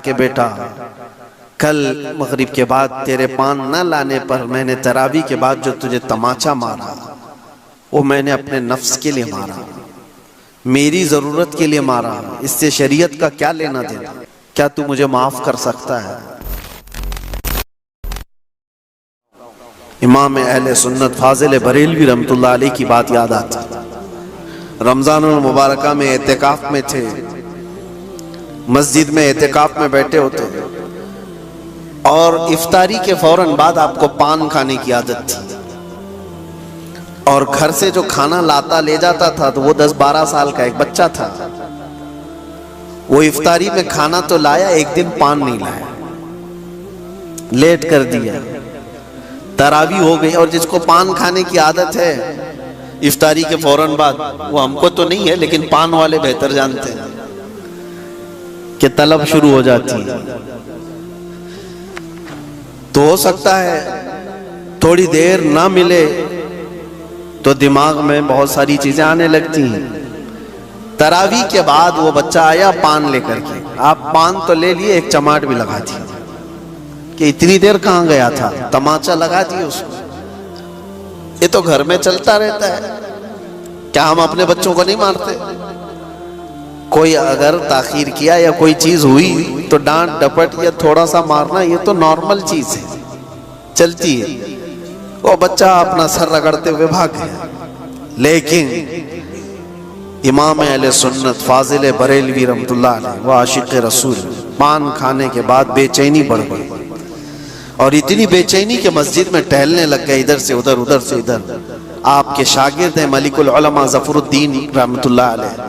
کہ بیٹا کل مغرب کے بعد تیرے پان نہ لانے پر میں نے تراویح کے بعد جو تجھے تماچا مارا وہ میں نے اپنے نفس کے لیے مارا، میری ضرورت کے لیے مارا، اس سے شریعت کا کیا لینا دینا؟ کیا تو مجھے معاف کر سکتا ہے؟ امام اہل سنت فاضل بریلوی رحمۃ اللہ علیہ کی بات یاد آتی، رمضان المبارکہ میں اعتکاف میں تھے، مسجد میں اعتکاف میں بیٹھے ہوتے اور افطاری کے فوراً بعد آپ کو پان کھانے کی عادت تھی، اور گھر سے جو کھانا لاتا لے جاتا تھا تو وہ 10-12 سال کا ایک بچہ تھا، وہ افطاری میں کھانا تو لایا، ایک دن پان نہیں لایا، لیٹ کر دیا، تراویح ہو گئی، اور جس کو پان کھانے کی عادت ہے افطاری کے فوراً بعد، وہ ہم کو تو نہیں ہے لیکن پان والے بہتر جانتے ہیں کہ طلب شروع ہو جاتی ہے، تو ہو سکتا ہے تھوڑی دیر نہ ملے تو دماغ میں بہت ساری چیزیں آنے لگتی ہیں۔ تراویح کے بعد وہ بچہ آیا پان لے کر کے، آپ پان تو لے لیے، ایک چماٹ بھی لگا دی کہ اتنی دیر کہاں گیا تھا، تماچا لگا دی اس کو۔ یہ تو گھر میں چلتا رہتا ہے، کیا ہم اپنے بچوں کو نہیں مارتے؟ کوئی اگر تاخیر کیا یا کوئی چیز ہوئی تو ڈانٹ ڈپٹ یا تھوڑا سا مارنا، یہ تو نارمل چیز ہے، چلتی ہے۔ وہ بچہ اپنا سر رگڑتے ہوئے بھاگ گیا، لیکن امام اہل سنت فاضل بریلوی رحمۃ اللہ علیہ وہ عاشق رسول، پان کھانے کے بعد بے چینی بڑھ گئی، اور اتنی بے چینی کہ مسجد میں ٹہلنے لگ گئے، ادھر سے ادھر، ادھر سے ادھر۔ آپ کے شاگرد ہیں ملک العلماء ظفر الدین رحمۃ اللہ علیہ،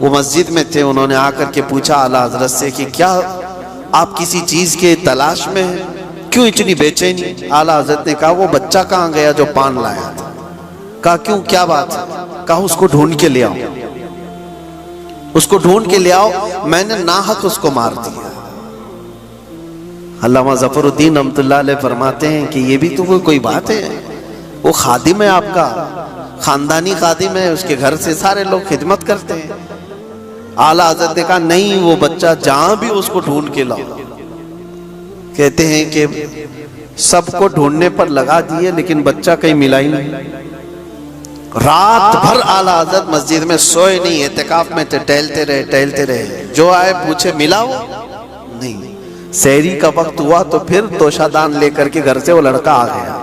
وہ مسجد میں تھے، انہوں نے آ کر کے پوچھا اعلیٰ حضرت سے کہ کیا آپ کسی چیز کے تلاش میں ہیں، کیوں اتنی بے چینی؟ اعلیٰ حضرت نے کہا وہ بچہ کہاں گیا جو پان لایا تھا؟ کہا کیوں، کیا بات ہے؟ کہا اس کو ڈھونڈ کے لے آؤ، اس کو ڈھونڈ کے لے آؤ، میں نے ناحق اس کو مار دیا۔ علامہ ظفر الدین رحمۃ اللہ علیہ فرماتے ہیں کہ یہ بھی تو کوئی بات ہے، وہ خادم ہے آپ کا، خاندانی خادم ہے، اس کے گھر سے سارے لوگ خدمت کرتے ہیں۔ اعلیٰ حضرت نے کہا نہیں، وہ بچہ جہاں بھی اس کو ڈھونڈ کے لاؤ۔ کہتے ہیں کہ سب کو ڈھونڈنے پر لگا دیے لیکن بچہ کہیں ملا ہی نہیں۔ رات بھر اعلیٰ حضرت مسجد میں سوئے نہیں، اعتکاف میں تھے، ٹہلتے رہے ٹہلتے رہے، جو آئے پوچھے ملا وہ نہیں۔ سحری کا وقت ہوا تو پھر توشہ دان لے کر کے گھر سے وہ لڑکا آ گیا،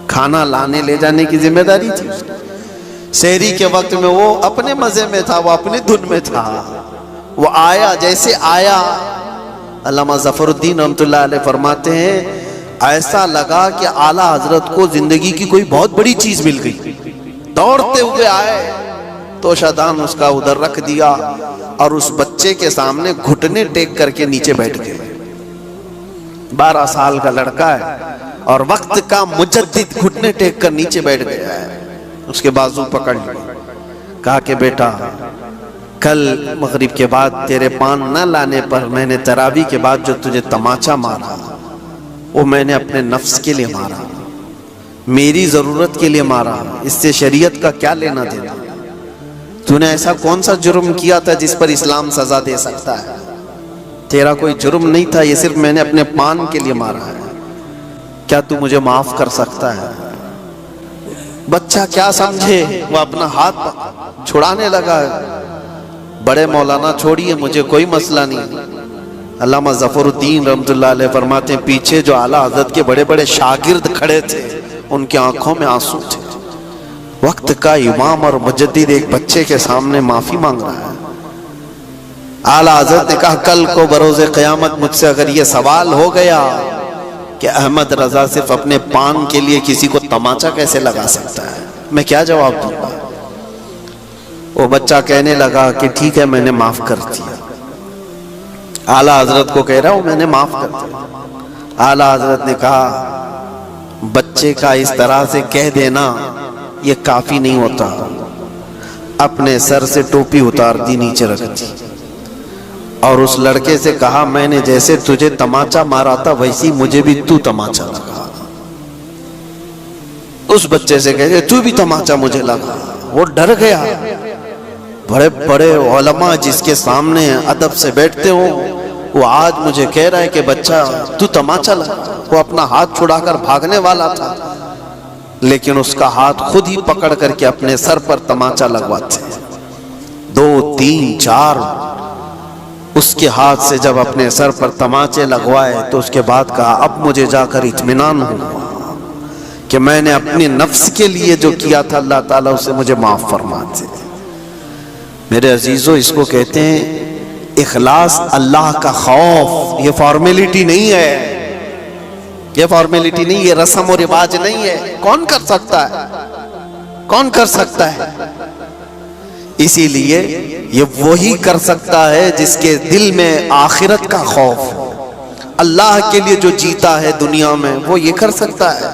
کھانا لانے لے جانے کی ذمہ داری تھی اس کی۔ سحری کے وقت میں وہ اپنے مزے میں تھا، وہ اپنی دھن میں تھا، وہ آیا، جیسے آیا علامہ ظفر الدین رحمۃ اللہ علیہ فرماتے ہیں ایسا لگا کہ اعلیٰ حضرت کو زندگی کی کوئی بہت بڑی چیز مل گئی، دوڑتے ہوئے آئے، توشہ دان اس کا ادھر رکھ دیا اور اس بچے کے سامنے گھٹنے ٹیک کر کے نیچے بیٹھ گئے۔ 12 سال کا لڑکا ہے اور وقت کا مجدد گھٹنے ٹیک کر نیچے بیٹھ گیا ہے، اس کے بازو پکڑ لیے، کہا کہ بیٹا کل مغرب کے بعد تیرے پان نہ لانے پر میں نے تراویح کے بعد جو تجھے تماچا مارا وہ میں نے اپنے نفس کے لیے مارا، میری ضرورت کے لیے مارا، اس سے شریعت کا کیا لینا دینا؟ تو نے ایسا کون سا جرم کیا تھا جس پر اسلام سزا دے سکتا ہے؟ تیرا کوئی جرم نہیں تھا، یہ صرف میں نے اپنے پان کے لیے مارا ہے، کیا تو مجھے معاف کر سکتا ہے؟ بچہ کیا سمجھے، وہ اپنا ہاتھ چھڑانے لگا، بڑے مولانا چھوڑیے مجھے کوئی مسئلہ نہیں۔ علامہ ظفر الدین رحمۃ اللہ علیہ فرماتے ہیں پیچھے جو اعلیٰ حضرت کے بڑے بڑے شاگرد کھڑے تھے ان کی آنکھوں میں آنسو تھے، وقت کا امام اور مجدد ایک بچے کے سامنے معافی مانگ رہا ہے۔ اعلیٰ حضرت نے کہا کل کو بروز قیامت مجھ سے اگر یہ سوال ہو گیا کہ احمد رضا صرف اپنے پان کے لیے کسی کو تماچا کیسے لگا سکتا ہے، میں کیا جواب دوں گا؟ وہ بچہ کہنے لگا کہ ٹھیک ہے میں نے معاف کر دیا۔ اعلیٰ حضرت کو کہہ رہا ہوں میں نے معاف کر دیا۔ اعلیٰ حضرت نے کہا بچے کا اس طرح سے کہہ دینا یہ کافی نہیں ہوتا، اپنے سر سے ٹوپی اتار دی، نیچے رکھ دی، اور اس لڑکے سے کہا میں نے جیسے تجھے تماچا مارا تھا ویسی مجھے بھی تو تماچا لگا۔ اس بچے سے کہے تو بھی تماچا مجھے لگا، وہ ڈر گیا۔ بڑے بڑے علماء جس کے سامنے ادب سے بیٹھتے ہوں وہ آج مجھے کہہ رہا ہے کہ بچہ تو تماچا لگا. وہ اپنا ہاتھ چھڑا کر بھاگنے والا تھا، لیکن اس کا ہاتھ خود ہی پکڑ کر کے اپنے سر پر تماچا لگواتے. 2 3 4 اس کے ہاتھ سے جب اپنے سر پر تماچے لگوائے تو اس کے بعد کہا اب مجھے جا کر اطمینان ہوا کہ میں نے اپنے نفس کے لیے جو کیا تھا اللہ تعالیٰ اسے مجھے معاف فرما دے. میرے عزیزو، اس کو کہتے ہیں اخلاص، اللہ کا خوف. یہ فارمیلٹی نہیں ہے، یہ فارمیلٹی نہیں، یہ رسم و رواج نہیں ہے. کون کر سکتا ہے؟ کون کر سکتا ہے؟ اسی لیے یہ وہی کر سکتا ہے جس کے دل میں آخرت کا خوف ہو. اللہ کے لیے جو جیتا ہے دنیا میں وہ یہ کر سکتا ہے.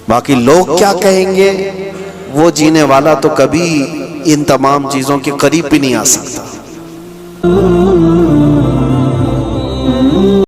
باقی لوگ کیا کہیں گے، وہ جینے والا تو کبھی ان تمام چیزوں کے قریب بھی نہیں آ سکتا.